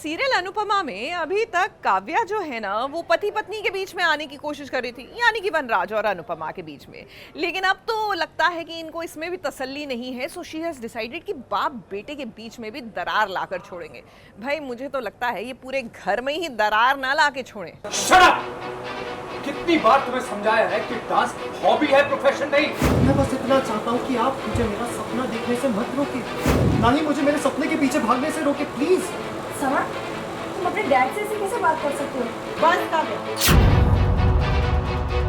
Serial Anupama में अभी तक काव्या जो है ना वो पति पत्नी के बीच में आने की कोशिश कर रही थी, यानी कि वनराज और अनुपमा के बीच में। लेकिन अब तो लगता है कि इनको इसमें भी तसल्ली नहीं है, सो शी हैज डिसाइडेड कि बाप बेटे के बीच में भी दरार लाकर छोड़ेंगे। भाई मुझे तो लगता है ये पूरे घर में ही दरार ना ला के छोड़े। कितनी बार तुम्हें समझाया है कि डांस हॉबी है, प्रोफेशन नहीं। मैं बस इतना चाहता हूँ कि आप मुझे मेरा सपना देखने से मत रोके, ना ही मुझे मेरे सपने के पीछे भागने से रोके, प्लीज। समा, तुम अपने डैड से ऐसे कैसे बात कर सकते हो? बस काव्या,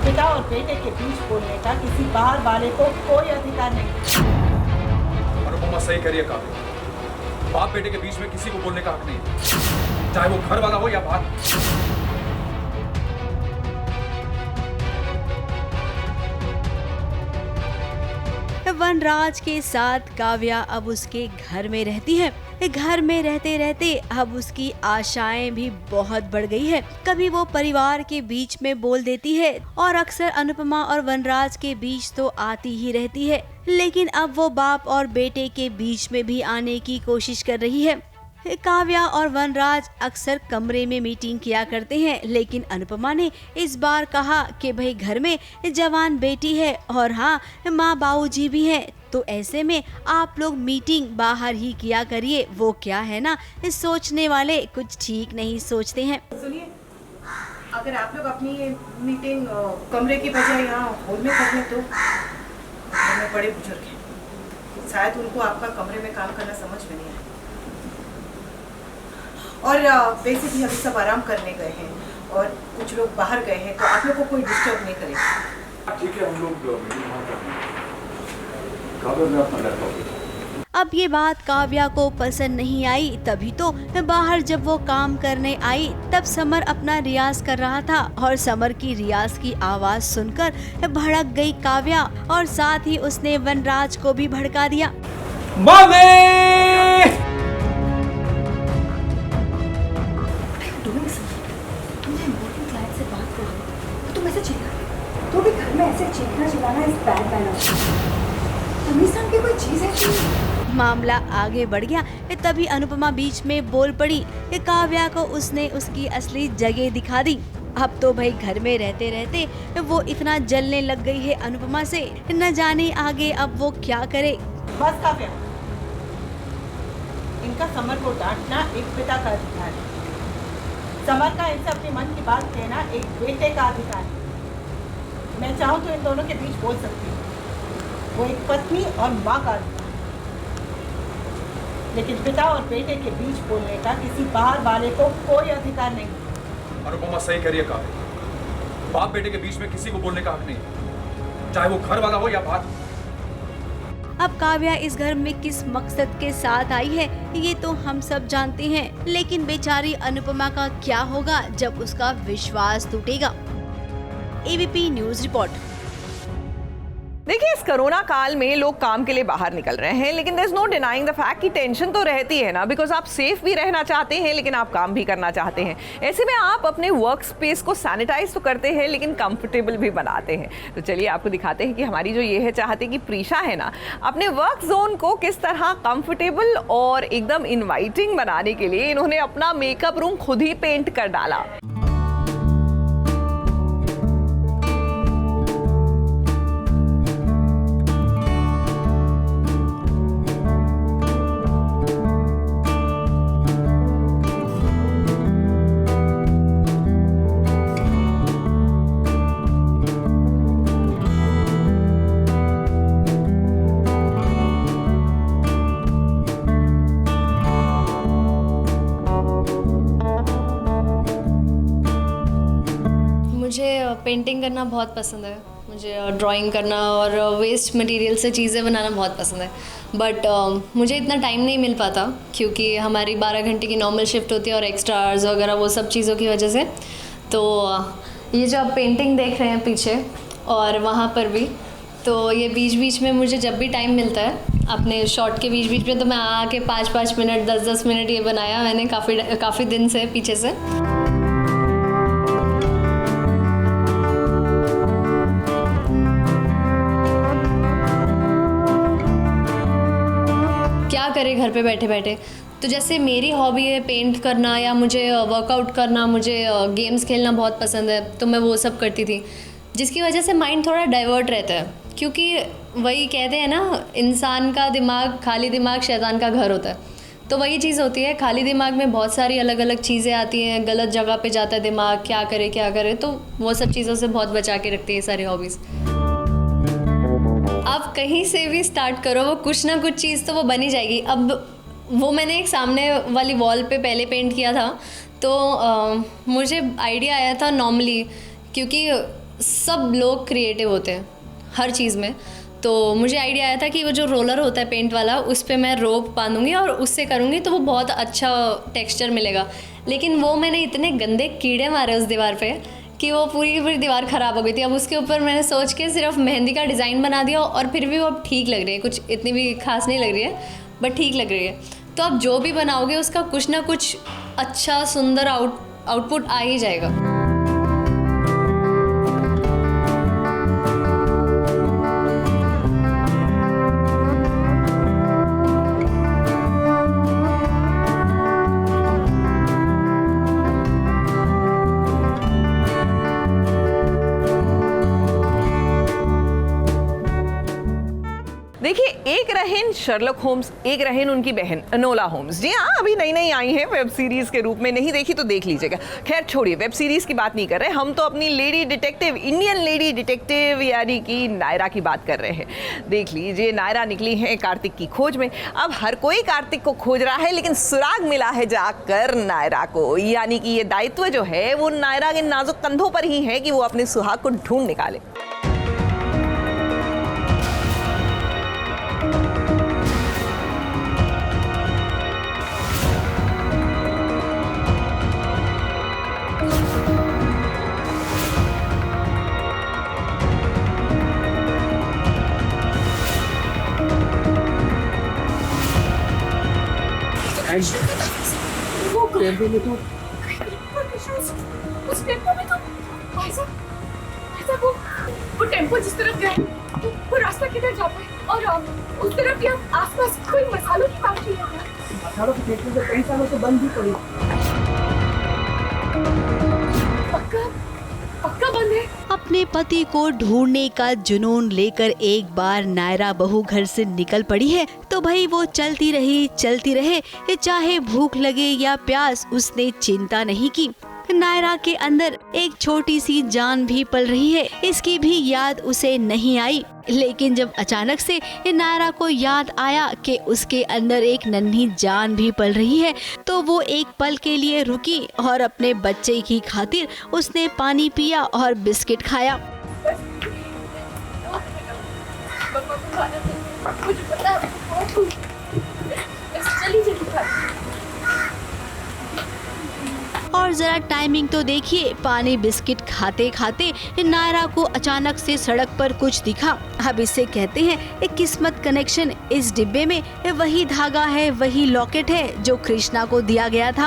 पिता और बेटे के बीच बोलने का किसी बाहर वाले को कोई अधिकार नहीं। अनुपमा सही करिए काव्या, बाप बेटे के बीच में किसी को बोलने का हक नहीं, चाहे वो घर वाला हो या बाहर। वनराज के साथ काव्या अब उसके घर में रहती है। घर में रहते रहते अब उसकी आशाएं भी बहुत बढ़ गई है। कभी वो परिवार के बीच में बोल देती है और अक्सर अनुपमा और वनराज के बीच तो आती ही रहती है, लेकिन अब वो बाप और बेटे के बीच में भी आने की कोशिश कर रही है। काव्या और वनराज अक्सर कमरे में मीटिंग किया करते हैं, लेकिन अनुपमा ने इस बार कहा कि भाई घर में जवान बेटी है और हाँ माँ बाबूजी भी हैं, तो ऐसे में आप लोग मीटिंग बाहर ही किया करिए। वो क्या है ना, सोचने वाले कुछ ठीक नहीं सोचते हैं। सुनिए, अगर आप लोग अपनी मीटिंग कमरे की बजाय यहाँ हॉल में कर लें तो घर में बड़े बुजुर्ग हैं, शायद उनको आपका कमरे में काम करना समझ में नहीं आए। और वैसे भी अभी सब आराम करने गए हैं और कुछ लोग बाहर गए हैं, तो आप लोग को कोई डिस्टर्ब नहीं करेगा। ठीक है, हम लोग काव्या में अपना लैपटॉप। अब ये बात काव्या को पसंद नहीं आई, तभी तो बाहर जब वो काम करने आई तब समर अपना रियाज कर रहा था और समर की रियाज की आवाज सुनकर भड़क गई काव्या और साथ ही उसने वनराज को भी भड़का दिया। तो भी घर में ऐसे चीखना चिल्लाना इस बैड मैनर। तमीज़ की कोई चीज है? मामला आगे बढ़ गया, तभी अनुपमा बीच में बोल पड़ी। काव्या को उसने उसकी असली जगह दिखा दी। अब तो भाई घर में रहते रहते वो इतना जलने लग गई है अनुपमा से, न जाने आगे अब वो क्या करे। बस काव्या, इनका समर को डांटना एक पिता का अधिकार है। समर का इनसे अपने मन की बात कहना एक बेटे का अधिकार है। मैं चाहूँ तो इन दोनों के बीच बोल सकती हूँ, वो एक पत्नी और माँ का अधिकार है, लेकिन पिता और बेटे के बीच बोलने का किसी बाहर वाले को कोई अधिकार नहीं। अनुपमा सही करिए काव्या, बाप बेटे के बीच में किसी को बोलने का हक नहीं, चाहे वो घर वाला हो या बाहर। अब काव्या इस घर में किस मकसद के साथ आई है ये तो हम सब जानते हैं, लेकिन बेचारी अनुपमा का क्या होगा जब उसका विश्वास टूटेगा। ABP news report. देखिए, इस कोरोना काल में लोग काम के लिए बाहर निकल रहे हैं, लेकिन there is no denying the fact कि टेंशन तो रहती है ना, बिकॉज आप सेफ भी रहना चाहते हैं लेकिन आप काम भी करना चाहते हैं। ऐसे में आप अपने वर्क स्पेस को सैनिटाइज तो करते हैं लेकिन कंफर्टेबल भी बनाते हैं। तो चलिए आपको दिखाते हैं कि हमारी जो ये है चाहते कि प्रीशा है ना, अपने वर्क जोन को किस तरह कंफर्टेबल और एकदम इन्वाइटिंग बनाने के लिए इन्होंने अपना मेकअप रूम खुद ही पेंट कर डाला। मुझे पेंटिंग करना बहुत पसंद है, मुझे ड्राइंग करना और वेस्ट मटेरियल से चीज़ें बनाना बहुत पसंद है, बट मुझे इतना टाइम नहीं मिल पाता क्योंकि हमारी 12 घंटे की नॉर्मल शिफ्ट होती है और एक्स्ट्रा आवर्स वगैरह वो सब चीज़ों की वजह से। तो ये जो आप पेंटिंग देख रहे हैं पीछे और वहाँ पर भी, तो ये बीच बीच में मुझे जब भी टाइम मिलता है अपने शॉट के बीच बीच में, तो मैं आके 5-5 मिनट 10-10 मिनट ये बनाया मैंने काफ़ी दिन से पीछे से। क्या करे घर पे बैठे बैठे, तो जैसे मेरी हॉबी है पेंट करना या मुझे वर्कआउट करना, मुझे गेम्स खेलना बहुत पसंद है, तो मैं वो सब करती थी, जिसकी वजह से माइंड थोड़ा डाइवर्ट रहता है। क्योंकि वही कहते हैं ना, इंसान का दिमाग, खाली दिमाग शैतान का घर होता है। तो वही चीज़ होती है, खाली दिमाग में बहुत सारी अलग अलग चीज़ें आती हैं, गलत जगह पे जाता है दिमाग, क्या करे, तो वो सब चीज़ों से बहुत बचा के रखती है सारी हॉबीज़। आप कहीं से भी स्टार्ट करो, वो कुछ ना कुछ चीज़ तो वो बनी जाएगी। अब वो मैंने एक सामने वाली वॉल पे पहले पेंट किया था, तो मुझे आइडिया आया था नॉर्मली, क्योंकि सब लोग क्रिएटिव होते हैं हर चीज़ में। तो मुझे आइडिया आया था कि वो जो रोलर होता है पेंट वाला, उस पे मैं रोप बांधूंगी और उससे करूँगी तो वो बहुत अच्छा टेक्सचर मिलेगा। लेकिन वो मैंने इतने गंदे कीड़े मारे उस दीवार पे कि वो पूरी दीवार ख़राब हो गई थी। अब उसके ऊपर मैंने सोच के सिर्फ मेहंदी का डिज़ाइन बना दिया और फिर भी वो अब ठीक लग रही है, कुछ इतनी भी खास नहीं लग रही है, बट ठीक लग रही है। तो आप जो भी बनाओगे उसका कुछ ना कुछ अच्छा सुंदर आउटपुट आ ही जाएगा। देखिए, एक रहें शर्लक होम्स, एक रहें उनकी बहन एनोला होम्स। जी हाँ, अभी नई नई आई हैं वेब सीरीज के रूप में, नहीं देखी तो देख लीजिएगा। खैर छोड़िए, वेब सीरीज की बात नहीं कर रहे, हम तो अपनी lady detective, Indian lady detective यानी कि नायरा की बात कर रहे हैं। देख लीजिए, नायरा निकली है कार्तिक की खोज में। अब हर कोई कार्तिक को खोज रहा है, लेकिन सुराग मिला है जाकर नायरा को, यानी कि ये दायित्व जो है वो नायरा के नाजुक कंधों पर ही है कि वो अपने सुहाग को ढूंढ निकाले। वो टेम्पो में तो उस टेम्पो में तो ऐसा वो टेम्पो जिस तरफ गया वो रास्ता किधर जाता है, और उस तरफ या आसपास कोई मसालों की फैक्ट्री है क्या? मसालों की फैक्ट्री तो कई सालों से बंद ही पड़ी। पक्का बंद है। अपने पति को ढूंढने का जुनून लेकर एक बार नायरा बहू घर से निकल पड़ी है तो भाई वो चलती रहे, चाहे भूख लगे या प्यास, उसने चिंता नहीं की। नायरा के अंदर एक छोटी सी जान भी पल रही है, इसकी भी याद उसे नहीं आई। लेकिन जब अचानक से नायरा को याद आया कि उसके अंदर एक नन्ही जान भी पल रही है, तो वो एक पल के लिए रुकी और अपने बच्चे की खातिर उसने पानी पिया और बिस्किट खाया। मुझे पता है, चलिए और जरा टाइमिंग तो देखिए, पानी बिस्किट खाते खाते नायरा को अचानक से सड़क पर कुछ दिखा। अब इसे कहते हैं एक किस्मत कनेक्शन। इस डिब्बे में वही धागा है, वही लॉकेट है जो कृष्णा को दिया गया था।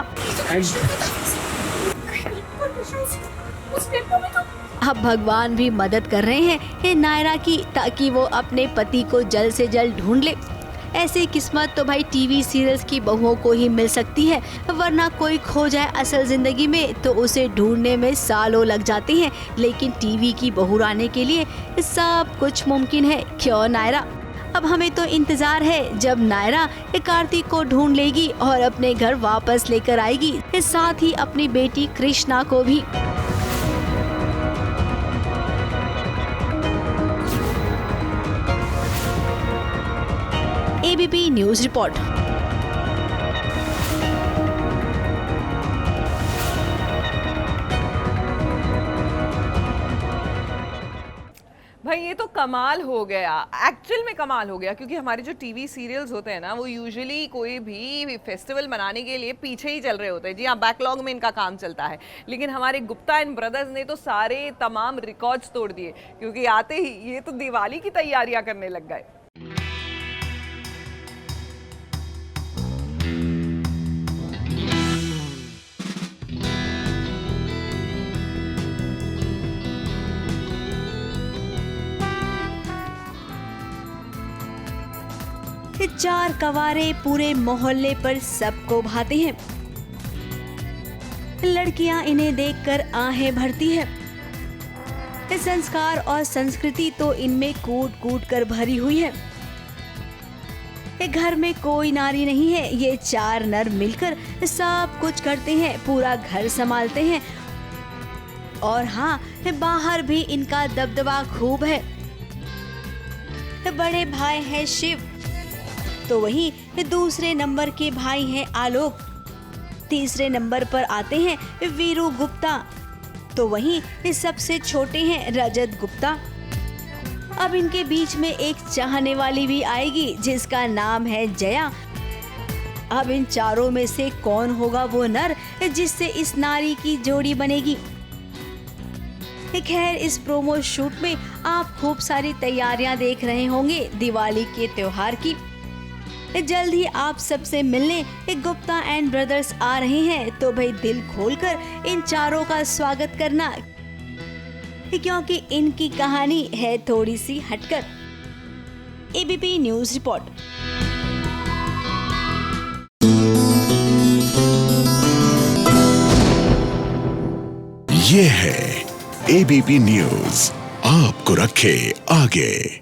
अब भगवान भी मदद कर रहे हैं नायरा की, ताकि वो अपने पति को जल्द से जल्द ढूंढ ले। ऐसी किस्मत तो भाई टीवी सीरियल्स की बहुओं को ही मिल सकती है, वरना कोई खो जाए असल जिंदगी में तो उसे ढूंढने में सालों लग जाते हैं। लेकिन टीवी की बहू रानी के लिए सब कुछ मुमकिन है, क्यों नायरा? अब हमें तो इंतजार है जब नायरा कार्तिक को ढूंढ लेगी और अपने घर वापस लेकर आएगी, साथ ही अपनी बेटी कृष्णा को भी। ABP news report. भाई ये तो कमाल हो गया, एक्चुअल में कमाल हो गया, क्योंकि हमारे जो टीवी सीरियल्स होते हैं ना, वो यूजुअली कोई भी फेस्टिवल मनाने के लिए पीछे ही चल रहे होते हैं। जी हाँ, बैकलॉग में इनका काम चलता है, लेकिन हमारे गुप्ता एंड ब्रदर्स ने तो सारे तमाम रिकॉर्ड्स तोड़ दिए, क्योंकि आते ही ये तो दिवाली की तैयारियां करने लग गए। ये 4 कवारे पूरे मोहल्ले पर सबको भाते हैं। लड़कियां इन्हें देखकर आहें भरती है। ये संस्कार और संस्कृति तो इनमें कूट कूट कर भरी हुई है। ये घर में कोई नारी नहीं है, ये 4 नर मिलकर सब कुछ करते हैं, पूरा घर संभालते हैं। और हाँ, बाहर भी इनका दबदबा खूब है। बड़े भाई हैं शिव, तो वहीं दूसरे नंबर के भाई हैं आलोक। तीसरे नंबर पर आते हैं वीरू गुप्ता, तो वहीं सबसे छोटे हैं रजत गुप्ता। अब इनके बीच में एक चाहने वाली भी आएगी जिसका नाम है जया। अब इन चारों में से कौन होगा वो नर जिससे इस नारी की जोड़ी बनेगी? खैर, इस प्रोमो शूट में आप खूब सारी तैयारियां देख रहे होंगे दिवाली के त्योहार की। जल्द ही आप सबसे मिलने गुप्ता एंड ब्रदर्स आ रहे हैं, तो भाई दिल खोलकर इन चारों का स्वागत करना, क्योंकि इनकी कहानी है थोड़ी सी हटकर। ABP news report. ये है एबीपी न्यूज, आपको रखे आगे।